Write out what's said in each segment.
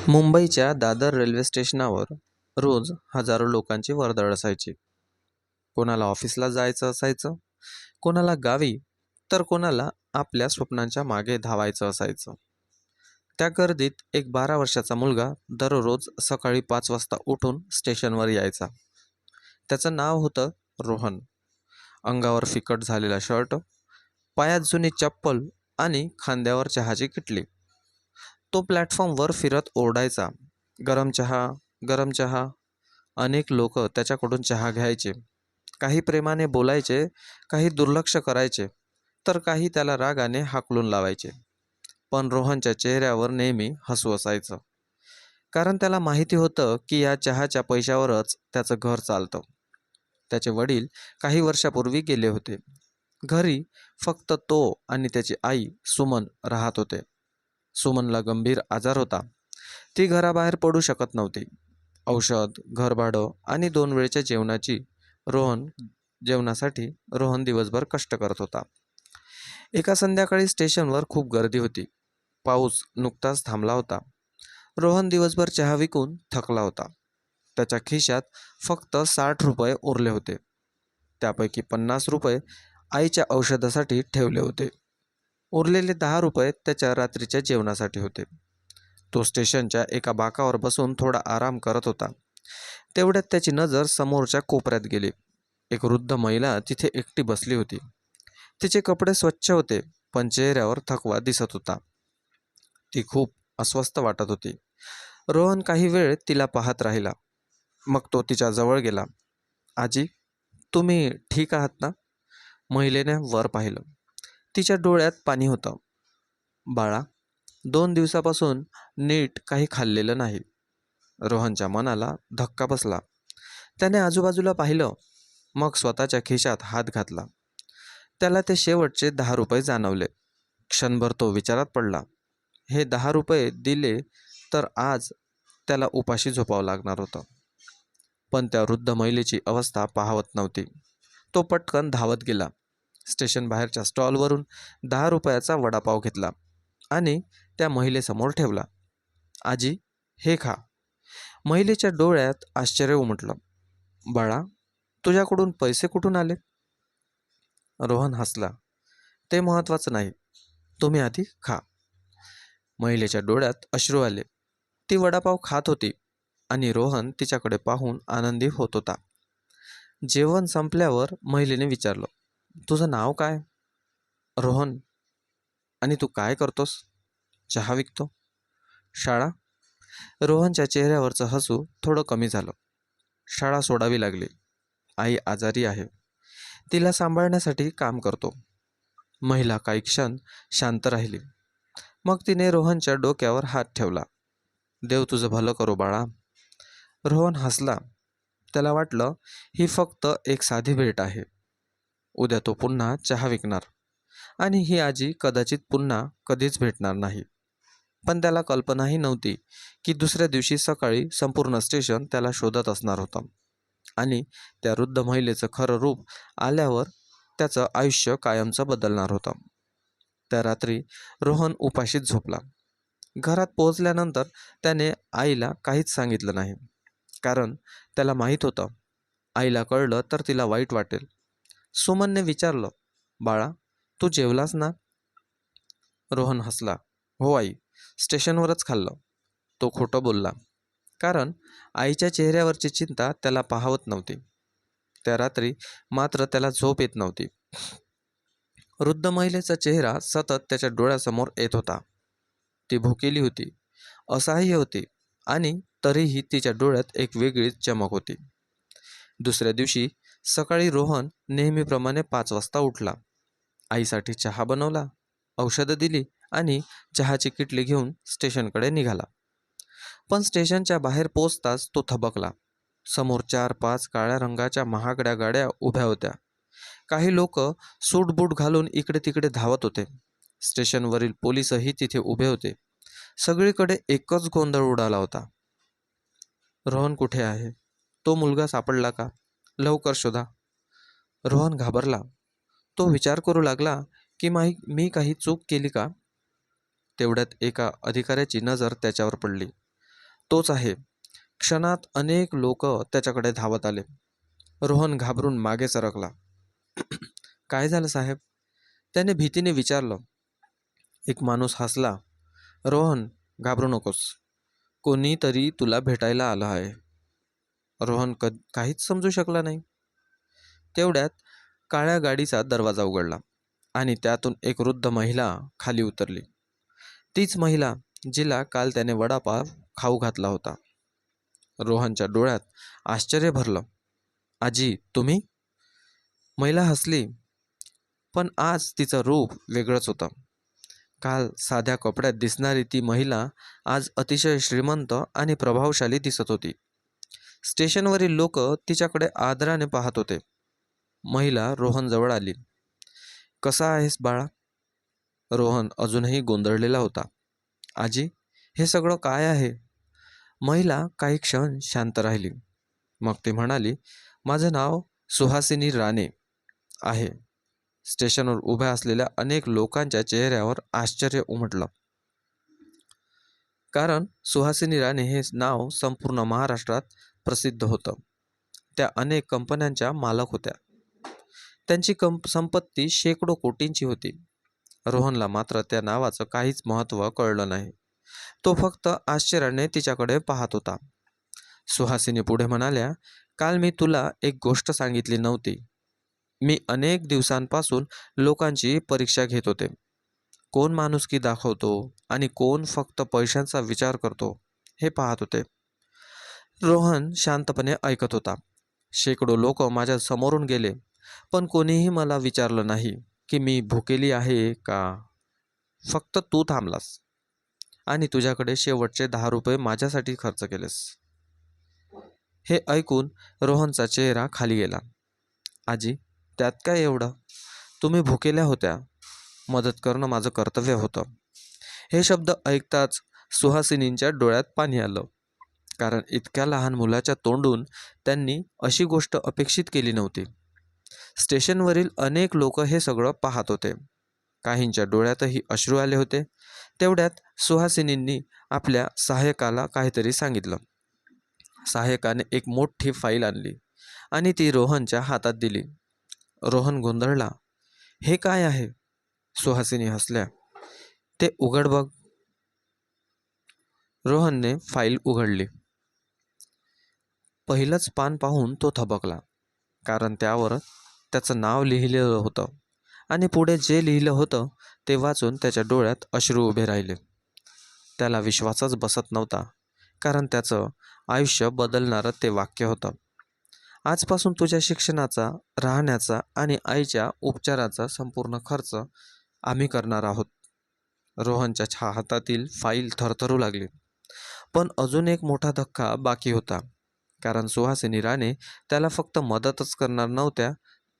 मुंबईच्या दादर रेल्वे स्टेशनावर रोज हजारो लोकांची वर्दळ असायची. कोणाला ऑफिसला जायचं असायचं, कोणाला गावी, तर कोणाला आपल्या स्वप्नांच्या मागे धावायचं असायचं. त्या गर्दीत एक 12 वर्षाचा मुलगा दररोज सकाळी 5 वाजता उठून स्टेशनवर यायचा. त्याचं नाव होतं रोहन. अंगावर फिकट झालेला शर्ट, पायात जुनी चप्पल आणि खांद्यावर चहाची किटली. तो प्लॅटफॉर्मवर फिरत ओरडायचा, "गरम चहा, गरम चहा." अनेक लोक त्याच्याकडून चहा घ्यायचे. काही प्रेमाने बोलायचे, काही दुर्लक्ष करायचे, तर काही त्याला रागाने हाकलून लावायचे. पण रोहनच्या चेहऱ्यावर नेहमी हसू असायचं, कारण त्याला माहिती होतं की या चहाच्या पैशावरच त्याचं घर चालतं. त्याचे वडील काही वर्षापूर्वी गेले होते. घरी फक्त तो आणि त्याची आई सुमन राहत होते. सुमनला गंभीर आजार होता. ती घराबाहेर पडू शकत नव्हती. औषध, घरभाडं आणि 2 वेळच्या जेवणासाठी रोहन दिवसभर कष्ट करत होता. एका संध्याकाळी स्टेशनवर खूप गर्दी होती. पाऊस नुकताच थांबला होता. रोहन दिवसभर चहा विकून थकला होता. त्याच्या खिशात फक्त 60 रुपये उरले होते. त्यापैकी 50 रुपये आईच्या औषधासाठी ठेवले होते. उरलेले 10 रुपये त्याच्या रात्रीच्या जेवणासाठी होते. तो स्टेशनच्या एका बाकावर बसून थोडा आराम करत होता. तेवढ्यात त्याची नजर समोरच्या कोपऱ्यात गेली. एक वृद्ध महिला तिथे एकटी बसली होती. तिचे कपडे स्वच्छ होते, पण चेहऱ्यावर थकवा दिसत होता. ती खूप अस्वस्थ वाटत होती. रोहन काही वेळ तिला पाहत राहिला. मग तो तिच्या जवळ गेला. "आजी, तुम्ही ठीक आहात ना?" महिलेने वर पाहिलं. तिच्या डोळ्यात पाणी होतं. "बाळा, 2 दिवसापासून नीट काही खाल्लेलं नाही." रोहनच्या मनाला धक्का बसला. त्याने आजूबाजूला पाहिलं, मग स्वतःच्या खिशात हात घातला. त्याला ते शेवटचे 10 रुपये जाणवले. क्षणभर तो विचारात पडला. हे 10 रुपये दिले तर आज त्याला उपाशी झोपावं लागणार होतं. पण त्या वृद्ध महिलेची अवस्था पाहवत नव्हती. तो पटकन धावत गेला. स्टेशन बाहेरच्या स्टॉलवरून 10 रुपयाचा वडापाव घेतला आणि त्या महिलेसमोर ठेवला. "आजी, हे खा." महिलेच्या डोळ्यात आश्चर्य उमटलं. "बाळा, तुझ्याकडून पैसे कुठून आले?" रोहन हसला. "ते महत्त्वाचं नाही. तुम्ही आधी खा." महिलेच्या डोळ्यात अश्रू आले. ती वडापाव खात होती आणि रोहन तिच्याकडे पाहून आनंदी होत होता. जेवण संपल्यावर महिलेने विचारलं, "तुझं नाव काय?" "रोहन." "आणि तू काय करतोस?" "चहा विकतो." "शाळा?" रोहनच्या चेहऱ्यावरचं हसू थोडं कमी झालं. "शाळा सोडावी लागली. आई आजारी आहे. तिला सांभाळण्यासाठी काम करतो." महिला काही क्षण शांत राहिली. मग तिने रोहनच्या डोक्यावर हात ठेवला. "देव तुझं भलं करो बाळा." रोहन हसला. त्याला वाटलं, ही फक्त एक साधी भेट आहे. उद्या तो पुन्हा चहा विकणार आणि ही आजी कदाचित पुन्हा कधीच भेटणार नाही. पण त्याला कल्पनाही नव्हती की दुसऱ्या दिवशी सकाळी संपूर्ण स्टेशन त्याला शोधत असणार होतं आणि त्या वृद्ध महिलेचं खरं रूप आल्यावर त्याचं आयुष्य कायमचं बदलणार होतं. त्या रात्री रोहन उपाशीच झोपला. घरात पोहोचल्यानंतर त्याने आईला काहीच सांगितलं नाही, कारण त्याला माहीत होतं, आईला कळलं तर तिला वाईट वाटेल. सुमनने विचारलं, "बाळा, तू जेवलास ना?" रोहन हसला. "हो आई, स्टेशनवरच खाल्लं." तो खोटं बोलला, कारण आईच्या चेहऱ्यावरची चिंता त्याला पाहवत नव्हती. त्या रात्री मात्र त्याला झोप येत नव्हती. वृद्ध महिलेचा चेहरा सतत त्याच्या डोळ्यासमोर येत होता. ती भुकेली होती, असहाय्य होती आणि तरीही तिच्या डोळ्यात एक वेगळीच चमक होती. दुसऱ्या दिवशी सकाळी रोहन नेहमीप्रमाणे 5 वाजता उठला. आईसाठी चहा बनवला, औषधं दिली आणि चहाची किटली घेऊन स्टेशनकडे निघाला. पण स्टेशनच्या बाहेर पोचताच तो थबकला. समोर 4-5 काळ्या रंगाच्या महागड्या गाड्या उभ्या होत्या. काही लोक सूटबूट घालून इकडे तिकडे धावत होते. स्टेशनवरील पोलीसही तिथे उभे होते. सगळीकडे एकच गोंधळ उडाला होता. "रोहन कुठे आहे? तो मुलगा सापडला का? लवकर शोधा." रोहन घाबरला. तो विचार करू लागला की मी काही चूक केली का? तेवढ्यात एका अधिकाऱ्याची नजर त्याच्यावर पडली. तोच आहे. क्षणात अनेक लोक त्याच्याकडे धावत आले. रोहन घाबरून मागे सरकला. काय झालं साहेब? त्याने भीतीने विचारलं. एक माणूस हसला. रोहन, घाबरू नकोस. कोणीतरी तुला भेटायला आलं आहे. रोहन काहीच समजू शकला नाही. तेवढ्यात काळ्या गाडीचा दरवाजा उघडला आणि त्यातून एक वृद्ध महिला खाली उतरली. तीच महिला जिला काल त्याने वडापाव खाऊ घातला होता. रोहनच्या डोळ्यात आश्चर्य भरलं. आजी, तुम्ही? महिला हसली, पण आज तिचं रूप वेगळंच होतं. काल साध्या कपड्यात दिसणारी ती महिला आज अतिशय श्रीमंत आणि प्रभावशाली दिसत होती. स्टेशनवरील लोक तिच्याकडे आदराने पाहत होते. महिला रोहन जवळ आली. कसा आहेस बाळा? रोहन अजूनही गोंधळलेला होता. आजी, हे सगळं काय आहे? महिला काही क्षण शांत राहिली. मग ती म्हणाली, माझं नाव सुहासिनी राणे आहे. स्टेशनवर उभ्या असलेल्या अनेक लोकांच्या चेहऱ्यावर आश्चर्य उमटलं. कारण सुहासिनी राणे हे नाव संपूर्ण महाराष्ट्रात प्रसिद्ध होतं. त्या अनेक कंपन्यांच्या मालक होत्या. त्यांची संपत्ती शेकडो कोटींची होती. रोहनला मात्र त्या नावाचं काहीच महत्त्व कळलं नाही. तो फक्त आश्चर्याने तिच्याकडे पाहत होता. सुहासिनी पुढे म्हणाल्या, काल मी तुला एक गोष्ट सांगितली नव्हती. मी अनेक दिवसांपासून लोकांची परीक्षा घेत होते. कोण माणुसकी दाखवतो आणि कोण फक्त पैशांचा विचार करतो हे पाहत होते. रोहन शांतपणे ऐकत होता. शेकडो लोक माझ्या समोरून गेले, पण कोणीही मला विचारलं नाही की मी भुकेली आहे का. फक्त तू थांबलास आणि तुझ्याकडे शेवटचे 10 रुपये माझ्यासाठी खर्च केलेस. हे ऐकून रोहनचा चेहरा खाली गेला. आजी, त्यात काय एवढं? तुम्ही भुकेल्या होत्या. मदत करणं माझं कर्तव्य होतं. हे शब्द ऐकताच सुहासिनींच्या डोळ्यात पाणी आलं. कारण इतक्या लहान मुलाच्या तोंडून त्यांनी अशी गोष्ट अपेक्षित केली नव्हती. स्टेशनवरील अनेक लोक हे सगळं पाहत होते. काहींच्या डोळ्यातही अश्रू आले होते. तेवढ्यात सुहासिनींनी आपल्या सहाय्यकाला काहीतरी सांगितलं. सहाय्यकाने एक मोठी फाईल आणली आणि ती रोहनच्या हातात दिली. रोहन गोंधळला. हे काय आहे? सुहासिनी हसल्या. ते उघड बघ. रोहनने फाईल उघडली. पहिलंच पान पाहून तो थबकला. कारण त्यावर त्याचं नाव लिहिलेलं होतं आणि पुढे जे लिहिलं होतं ते वाचून त्याच्या डोळ्यात अश्रू उभे राहिले. त्याला विश्वासच बसत नव्हता. कारण त्याचं आयुष्य बदलणारं ते वाक्य होतं. आजपासून तुझ्या शिक्षणाचा, राहण्याचा आणि आईच्या उपचाराचा संपूर्ण खर्च आम्ही करणार आहोत. रोहनच्या हातातील फाईल थरथरू लागली. पण अजून एक मोठा धक्का बाकी होता. कारण सुहासिनी राणे त्याला फक्त मदतच करणार नव्हत्या,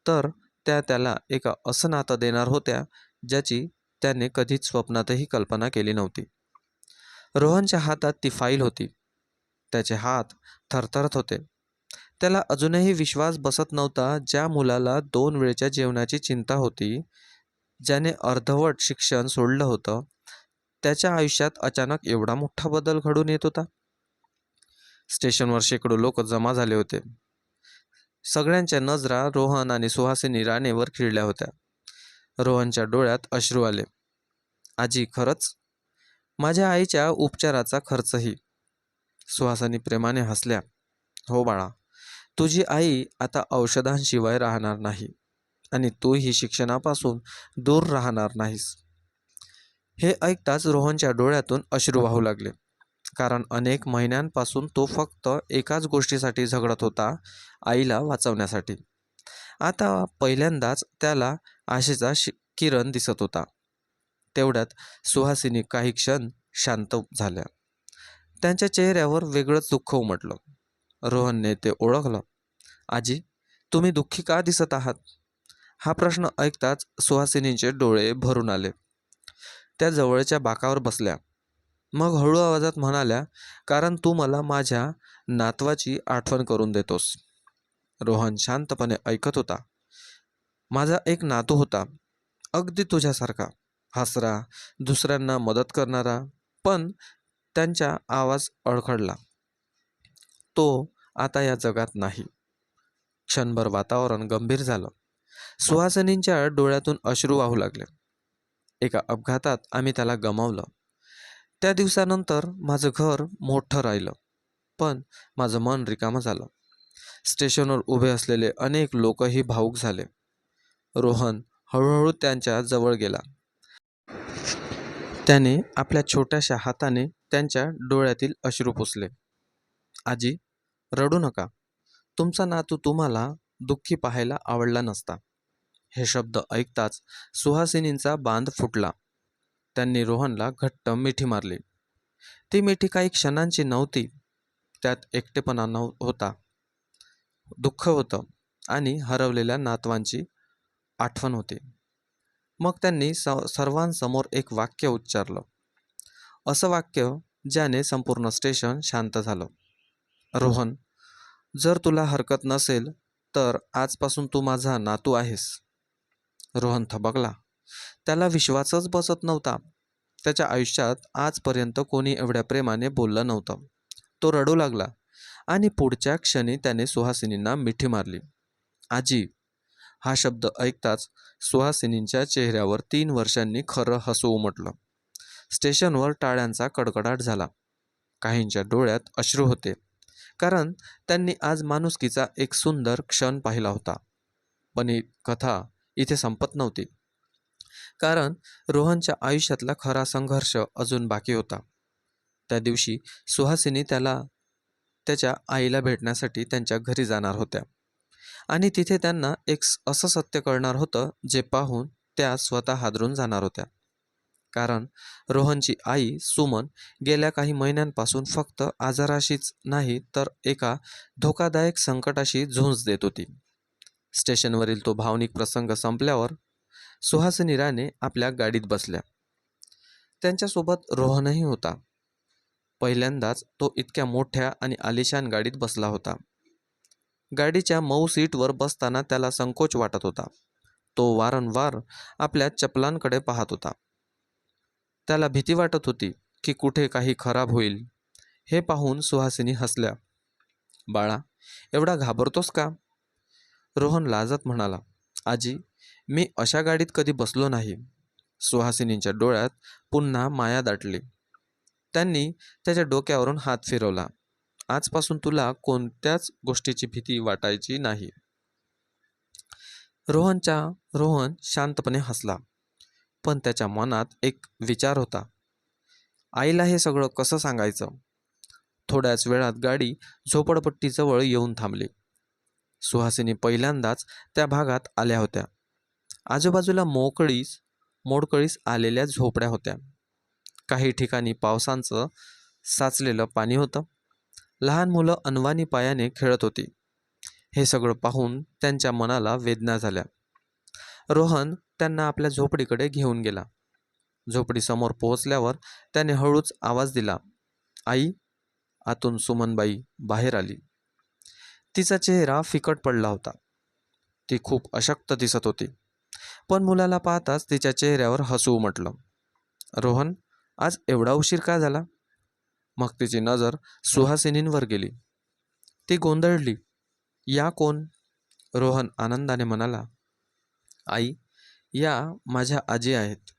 तर त्याला एक असं नातं देणार होत्या ज्याची त्याने कधीच स्वप्नातही कल्पना केली नव्हती. रोहनच्या हातात ती फाईल होती. त्याचे हात थरथरत होते. त्याला अजूनही विश्वास बसत नव्हता. ज्या मुलाला 2 वेळच्या जेवणाची चिंता होती, ज्याने अर्धवट शिक्षण सोडलं होतं, त्याच्या आयुष्यात अचानक एवढा मोठा बदल घडून येत होता. स्टेशनवर शेकडो लोक जमा झाले होते. सगळ्यांच्या नजरा रोहन आणि सुहासिनी राणेवर खिळल्या होत्या. रोहनच्या डोळ्यात अश्रू आले. आजी, खरंच? माझ्या आईच्या उपचाराचा खर्चही? सुहासिनी प्रेमाने हसल्या. हो बाळा, तुझी आई आता औषधांशिवाय राहणार नाही आणि तूही शिक्षणापासून दूर राहणार नाहीस. हे ऐकताच रोहनच्या डोळ्यातून अश्रू वाहू लागले. कारण अनेक महिन्यांपासून तो फक्त एकाच गोष्टीसाठी झगडत होता, आईला वाचवण्यासाठी. आता पहिल्यांदाच त्याला आशेचा किरण दिसत होता. तेवढ्यात सुहासिनी काही क्षण शांत झाल्या. त्यांच्या चेहऱ्यावर वेगळंच दुःख उमटलं. रोहनने ते ओळखलं. आजी, तुम्ही दुःखी का दिसत आहात? हा प्रश्न ऐकताच सुहासिनींचे डोळे भरून आले. त्या जवळच्या बाकावर बसल्या. मग हळू आवाजात म्हणाल्या, कारण तू मला माझ्या नातवाची आठवण करून देतोस. रोहन शांतपणे ऐकत होता. माझा एक नातू होता, अगदी तुझ्यासारखा, हसरा, दुसऱ्यांना मदत करणारा. पण त्यांचा आवाज अडखडला. तो आता या जगात नाही. क्षणभर वातावरण गंभीर झालं. सुहासिनींच्या डोळ्यातून अश्रू वाहू लागले. एका अपघातात आम्ही त्याला गमावलं. त्या दिवसानंतर माझं घर मोठं राहिलं, पण माझं मन रिकामं झालं. स्टेशनवर उभे असलेले अनेक लोकही भावुक झाले. रोहन हळूहळू त्यांच्या जवळ गेला. त्याने आपल्या छोट्याशा हाताने त्यांच्या डोळ्यातील अश्रू पुसले. आजी, रडू नका. तुमचा नातू तुम्हाला दुःखी पाहायला आवडला नसता. हे शब्द ऐकताच सुहासिनींचा बांध फुटला. त्यांनी रोहनला घट्ट मिठी मारली. ती मिठी काही क्षणांची नव्हती. त्यात एकटेपणा होता, दुःख होतं आणि हरवलेल्या नातवांची आठवण होती. मग त्यांनी सर्वांसमोर एक वाक्य उच्चारलं. असं वाक्य ज्याने संपूर्ण स्टेशन शांत झालं. रोहन, जर तुला हरकत नसेल तर आजपासून तू माझा नातू आहेस. रोहन थबकला. त्याला विश्वासच बसत नव्हता. त्याच्या आयुष्यात आजपर्यंत कोणी एवढ्या प्रेमाने बोललं नव्हतं. तो रडू लागला आणि पुढच्या क्षणी त्याने सुहासिनींना मिठी मारली. आजी, हा शब्द ऐकताच सुहासिनींच्या चेहऱ्यावर 3 वर्षांनी खरं हसू उमटलं. स्टेशनवर टाळ्यांचा कडकडाट झाला. काहींच्या डोळ्यात अश्रू होते, कारण त्यांनी आज माणुसकीचा एक सुंदर क्षण पाहिला होता. पण ही कथा इथे संपत नव्हती, कारण रोहनच्या आयुष्यातला खरा संघर्ष अजून बाकी होता. त्या दिवशी सुहासिनी त्याच्या आईला भेटण्यासाठी त्यांच्या घरी जाणार होत्या आणि तिथे त्यांना एक असं सत्य कळणार होतं जे पाहून त्या स्वतः हादरून जाणार होत्या. कारण रोहनची आई सुमन गेल्या काही महिन्यांपासून फक्त आजाराशीच नाही तर एका धोकादायक संकटाशी झुंज देत होती. स्टेशनवरील तो भावनिक प्रसंग संपल्यावर सुहासिनी राणे आपल्या गाडीत बसल्या. त्यांच्यासोबत रोहनही होता. पहिल्यांदाच तो इतक्या मोठ्या आणि आलिशान गाडीत बसला होता. गाडीच्या मऊ सीटवर बसताना त्याला संकोच वाटत होता. तो वारंवार आपल्या चपलांकडे पाहत होता. त्याला भीती वाटत होती की कुठे काही खराब होईल. हे पाहून सुहासिनी हसल्या. बाळा, एवढा घाबरतोस का? रोहन लाजत म्हणाला. आजी, मी अशा गाडीत कधी बसलो नाही. सुहासिनींच्या डोळ्यात पुन्हा माया दाटली. त्यांनी त्याच्या डोक्यावरून हात फिरवला. आजपासून तुला कोणत्याच गोष्टीची भीती वाटायची नाही. रोहन शांतपणे हसला, पण त्याच्या मनात एक विचार होता. आईला हे सगळं कसं सांगायचं? थोड्याच वेळात गाडी झोपडपट्टीजवळ येऊन थांबली. सुहासिनी पहिल्यांदाच त्या भागात आल्या होत्या. आजूबाजूला मोडकळीस आलेल्या झोपड्या होत्या. काही ठिकाणी पावसाचं साचलेलं पाणी होतं. लहान मुलं अनवाणी पायाने खेळत होती. हे सगळं पाहून त्यांच्या मनाला वेदना झाल्या. रोहन त्यांना आपल्या झोपडीकडे घेऊन गेला. झोपडीसमोर पोहोचल्यावर त्याने हळूच आवाज दिला. आई. आतून सुमनबाई बाहेर आली. तिचा चेहरा फिकट पडला होता. ती खूप अशक्त दिसत होती, पण मुलाला पाहताच तिच्या चेहऱ्यावर हसू उमटलं. रोहन, आज एवढा उशीर का झाला? मग तिची नजर सुहासिनींवर गेली. ती गोंधळली. या कोण? रोहन आनंदाने म्हणाला. आई, या माझ्या आजी आहेत.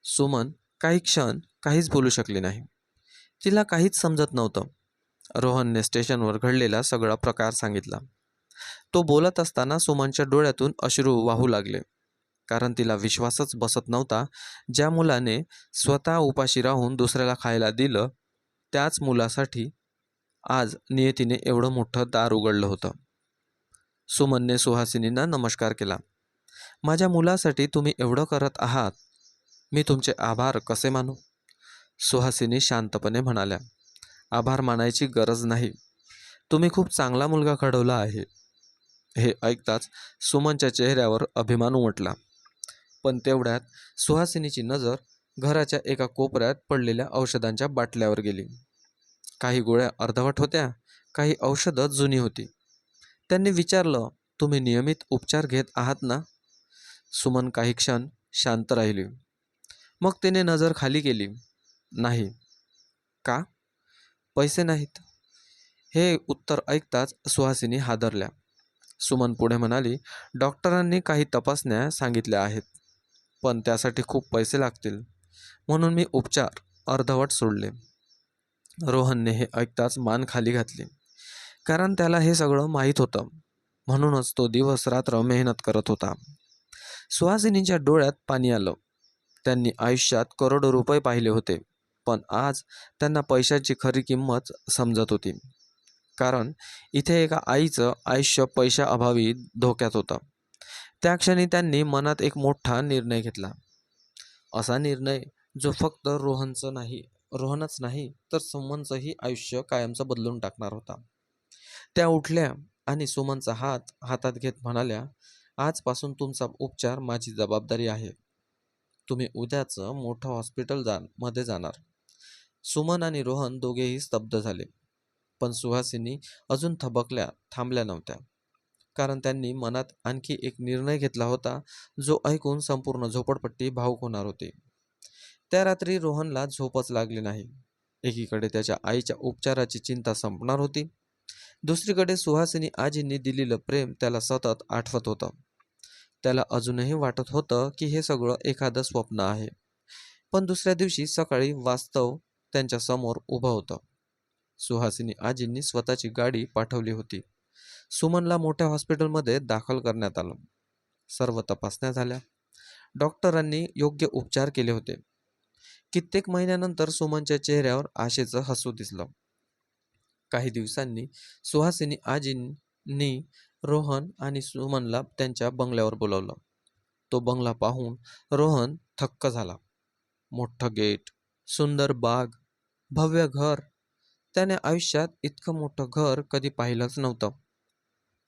सुमन काही क्षण काहीच बोलू शकली नाही. तिला काहीच समजत नव्हतं. रोहनने स्टेशनवर घडलेला सगळा प्रकार सांगितला. तो बोलत असताना सुमनच्या डोळ्यातून अश्रू वाहू लागले, कारण तिला विश्वासच बसत नव्हता. ज्या मुलाने स्वतः उपाशी राहून दुसऱ्याला खायला दिलं, त्याच मुलासाठी आज नियतीने एवढं मोठं दार उघडलं होतं. सुमनने सुहासिनींना नमस्कार केला. माझ्या मुलासाठी तुम्ही एवढं करत आहात, मी तुमचे आभार कसे मानू? सुहासिनी शांतपणे म्हणाल्या. आभार मानायची गरज नाही. तुम्ही खूप चांगला मुलगा घडवला आहे. हे ऐकताच सुमनच्या चेहऱ्यावर अभिमान उमटला. पण तेवढ्यात सुहासिनीची नजर घराच्या एका कोपऱ्यात पडलेल्या औषधांच्या बाटल्यावर गेली. काही गोळ्या अर्धवट होत्या, काही औषधं जुनी होती. त्यांनी विचारलं, तुम्ही नियमित उपचार घेत आहात ना? सुमन काही क्षण शांत राहिली. मग तिने नजर खाली केली. नाही. का? पैसे नाहीत. हे उत्तर ऐकताच सुहासिनी हादरल्या. सुमन पुढे म्हणाली, डॉक्टरांनी काही तपासण्या सांगितल्या आहेत, पण त्यासाठी खूप पैसे लागतील. म्हणून मी उपचार अर्धवट सोडले. रोहनने हे ऐकताच मान खाली घातली, कारण त्याला हे सगळं माहीत होतं. म्हणूनच तो दिवस रात्र मेहनत करत होता. सुहासिनीच्या डोळ्यात पाणी आलं. त्यांनी आयुष्यात करोडो रुपये पाहिले होते, पण आज त्यांना पैशाची खरी किंमत समजत होती. कारण इथे एका आईचं आयुष्य पैशाअभावी धोक्यात होतं. त्या क्षणी त्यांनी मनात एक मोठा निर्णय घेतला. असा निर्णय जो फक्त रोहनच नाही तर सुमनचंही आयुष्य कायमचं बदलून टाकणार होता. त्या उठल्या आणि सुमनचा हात हातात घेत म्हणाल्या, आजपासून तुमचा उपचार माझी जबाबदारी आहे. तुम्ही उद्याच मोठं मध्ये जाणार. सुमन आणि रोहन दोघेही स्तब्ध झाले. पण सुहासिनी अजून थांबल्या नव्हत्या. कारण त्यांनी मनात आणखी एक निर्णय घेतला होता, जो ऐकून संपूर्ण झोपडपट्टी भावुक होणार होती. त्या रात्री रोहनला झोपच लागली नाही. एकीकडे त्याच्या आईच्या उपचाराची चिंता संपणार होती, दुसरीकडे सुहासिनी आजींनी दिलेलं प्रेम त्याला सतत आठवत होतं. त्याला अजूनही वाटत होतं की हे सगळं एखादं स्वप्न आहे. पण दुसऱ्या दिवशी सकाळी वास्तव त्यांच्या समोर उभं होतं. सुहासिनी आजींनी स्वतःची गाडी पाठवली होती. सुमनला मोठ्या हॉस्पिटलमध्ये दाखल करण्यात आलं. सर्व तपासण्या झाल्या. डॉक्टरांनी योग्य उपचार केले होते. कित्येक महिन्यानंतर सुमनच्या चेहऱ्यावर आशेचं हसू दिसलं. काही दिवसांनी सुहासिनी आजींनी रोहन आणि सुमनला त्यांच्या बंगल्यावर बोलावलं. तो बंगला पाहून रोहन थक्क झाला. मोठं गेट, सुंदर बाग, भव्य घर. त्याने आयुष्यात इतकं मोठं घर कधी पाहिलंच नव्हतं.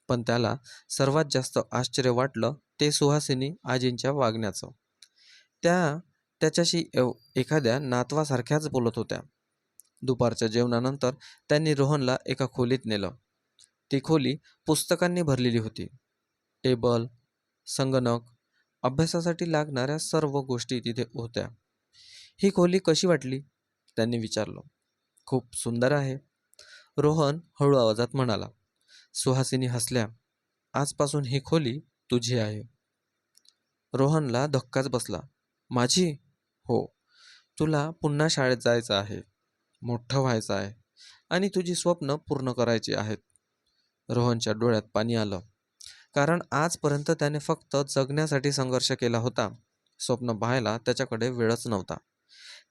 पण त्याला सर्वात जास्त आश्चर्य वाटलं ते सुहासिनी आजींच्या वागण्याचं. त्या त्याच्याशी एखाद्या नातवासारख्याच बोलत होत्या. दुपारच्या जेवणानंतर त्यांनी रोहनला एका खोलीत नेलं. ती खोली पुस्तकांनी भरलेली होती. टेबल, संगणक, अभ्यासासाठी लागणाऱ्या सर्व गोष्टी तिथे होत्या. ही खोली कशी वाटली? त्यांनी विचारलं. खूप सुंदर आहे, रोहन हळू आवाजात म्हणाला. सुहासिनी हसल्या. आजपासून ही खोली तुझी आहे. रोहनला धक्काच बसला. माझी? हो. तुला पुन्हा शाळेत जायचं आहे, मोठं व्हायचं आहे आणि तुझी स्वप्न पूर्ण करायची आहेत. रोहनच्या डोळ्यात पाणी आलं. कारण आजपर्यंत त्याने फक्त जगण्यासाठी संघर्ष केला होता. स्वप्न पाहायला त्याच्याकडे वेळच नव्हता.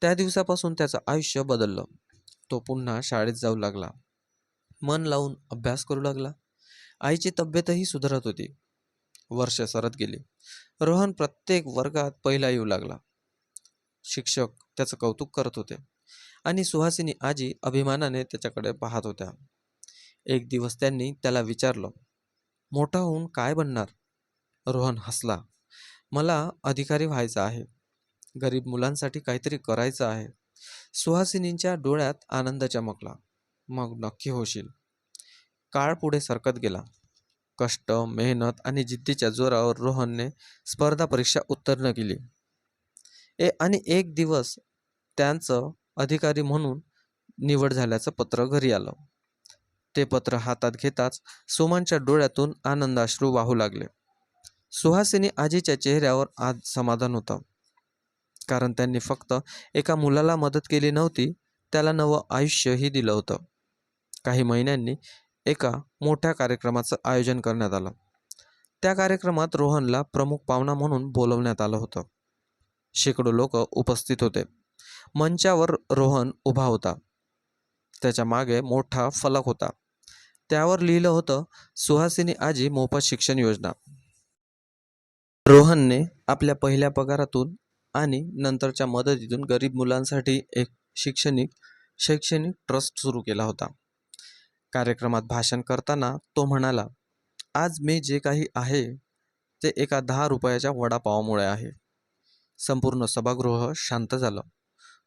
त्या दिवसापासून त्याचं आयुष्य बदललं. तो पुन्हा शाळेत जाऊ लागला. मन लावून अभ्यास करू लागला. आईची तब्येतही सुधारत होती. वर्ष सरत गेली. रोहन प्रत्येक वर्गात पहिला येऊ लागला. शिक्षक त्याचं कौतुक करत होते आणि सुहासिनी आजी अभिमानाने त्याच्याकडे पाहत होत्या. एक दिवस त्यांनी त्याला विचारलं, मोठा होऊन काय बनणार? रोहन हसला. मला अधिकारी व्हायचं आहे. गरीब मुलांसाठी काहीतरी करायचं आहे. सुहासिनींच्या डोळ्यात आनंद चमकला. मग नक्की होशील. काळ पुढे सरकत गेला. कष्ट, मेहनत आणि जिद्दीच्या जोरावर रोहनने स्पर्धा परीक्षा उत्तीर्ण केली. आणि एक दिवस त्यांचं अधिकारी म्हणून निवड झाल्याचं पत्र घरी आलं. ते पत्र हातात घेताच सुमनच्या डोळ्यातून आनंदाश्रू वाहू लागले. सुहासिनी आजीच्या चेहऱ्यावर आज समाधान होतं. कारण त्यांनी फक्त एका मुलाला मदत केली नव्हती, त्याला नवं आयुष्यही दिलं होतं. काही महिन्यांनी एका मोठ्या कार्यक्रमाचं आयोजन करण्यात आलं. त्या कार्यक्रमात रोहनला प्रमुख पाहुणा म्हणून बोलवण्यात आलं होतं. शेकडो लोक उपस्थित होते. मंचावर रोहन उभा होता. त्याच्या मागे मोठा फलक होता. त्यावर लिहिलं होतं, सुहासिनी आजी मोफत शिक्षण योजना. रोहनने आपल्या पहिल्या पगारातून आणि नंतरच्या मदतीतून गरीब मुलांसाठी एक शैक्षणिक ट्रस्ट सुरू केला होता. कार्यक्रमात भाषण करताना तो म्हणाला, आज मी जे काही आहे ते एका 10 रुपयाच्या वडापावामुळे आहे. संपूर्ण सभागृह शांत झालं.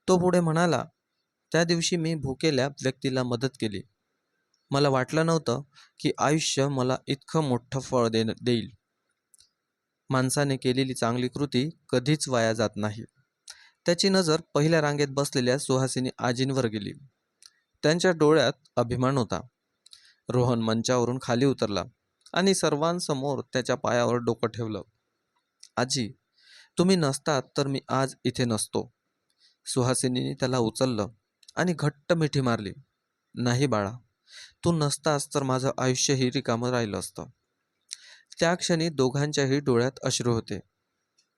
तो पुढे म्हणाला, त्या दिवशी मी भुकेल्या व्यक्तीला मदत केली. मला वाटलं नव्हतं की आयुष्य मला इतकं मोठं फळ देईल. माणसाने केलेली चांगली कृती कधीच वाया जात नाही. त्याची नजर पहिल्या रांगेत बसलेल्या सुहासिनी आजींवर गेली. त्यांच्या डोळ्यात अभिमान होता. रोहन मंचावरून खाली उतरला आणि सर्वांसमोर त्याच्या पायावर डोकं ठेवलं. आजी, तुम्ही नसतात तर मी आज इथे नसतो. सुहासिनीने त्याला उचललं आणि घट्ट मिठी मारली. नाही बाळा, तू नसतास तर माझं आयुष्यही रिकामं राहिलं असतं. त्या क्षणी दोघांच्याही डोळ्यात अश्रू होते.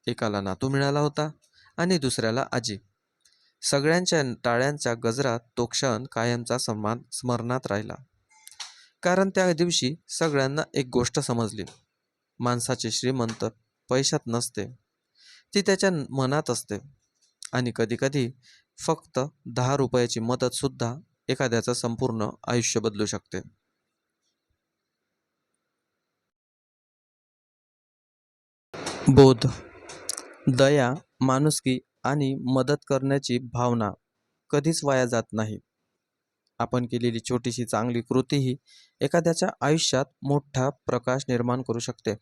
एकाला नातू मिळाला होता आणि दुसऱ्याला आजी. सगळ्यांच्या टाळ्यांच्या गजरात तो क्षण कायमचा स्मरणात राहिला. कारण त्या दिवशी सगळ्यांना एक गोष्ट समजली. माणसाचे श्रीमंत पैशात नसते, ती त्याच्या मनात असते. आणि कधीकधी फक्त 10 रुपयाची मदत सुद्धा एखाद्याचं संपूर्ण आयुष्य बदलू शकते. बोध, दया, माणुसकी आणि मदत करण्याची भावना कधीच वाया जात नाही. आपण केलेली छोटीशी चांगली कृतीही एखाद्याच्या आयुष्यात मोठा प्रकाश निर्माण करू शकते.